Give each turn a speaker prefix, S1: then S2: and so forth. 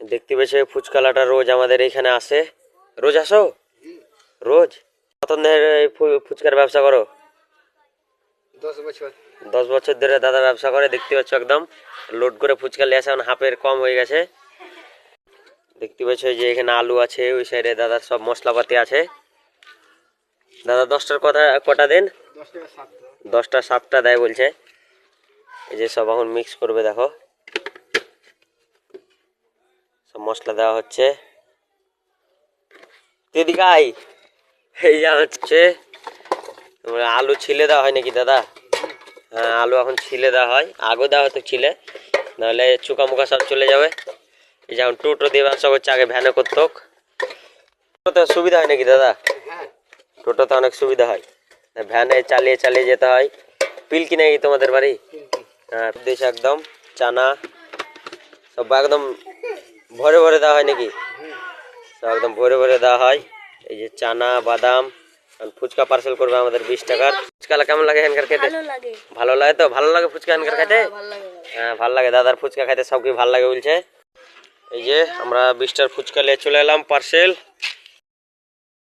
S1: দেখতে পেয়েছো ফুচকালাটা রোজ আমাদের এইখানে আসে। রোজ আসো? রোজ? কত ধরে এই ফুচকার ব্যবসা করো?
S2: 10 বছর।
S1: 10 বছর ধরে দাদা ব্যবসা করে। দেখতে পাচ্ছ একদম লোড করে ফুচকা নিয়ে আসে, এখন হাফের কম হয়ে গেছে। দেখতে পাচ্ছ যে এখানে আলু আছে, ওই সাইডে দাদার সব মশলাপাতি আছে। দাদা 10টার কথা কটা দেন?
S2: 10 টাকা 7 টাকা।
S1: 10টা 7টা দেয় বলছে। এই যে সব এখন মিক্স করবে, দেখো সব মশলা দেওয়া হচ্ছে। দিদিকাই এই যা হচ্ছে, আলু ছিলে দেওয়া হয় নাকি দাদা? হ্যাঁ, আলু এখন ছিলে দেওয়া হয়, আগেও দেওয়া হতো ছিলে, নাহলে চুকা মুখা সব চলে যাবে। এই যেমন টোটো দিয়ে ব্যবসা করছে, আগে ভ্যানে করতো। টোটোতে সুবিধা হয় নাকি দাদা?
S2: হ্যাঁ,
S1: টোটোতে অনেক সুবিধা হয়, ভ্যানে চালিয়ে চালিয়ে যেতে হয়। পিলকি নাকি তোমাদের বাড়ি? হ্যাঁ, দেশ একদম চানা সব একদম ভরে ভরে দেওয়া হয় নাকি? সব একদম ভরে ভরে দেওয়া হয়। এই যে চানা বাদাম। ফুচকা পার্সেল করবে আমাদের 20 টাকার। ফুচকা কেমন লাগে এখানকার খেতে?
S3: ভালো লাগে।
S1: ভালো লাগে তো? ভালো লাগে ফুচকা এখানকার খেতে?
S3: ভালো লাগে।
S1: হ্যাঁ, ভালো লাগে। দাদার ফুচকা খাইতে সবকে ভালো লাগে বলছে। এই যে আমরা 20টার ফুচকা নিয়ে চলে এলাম পার্সেল।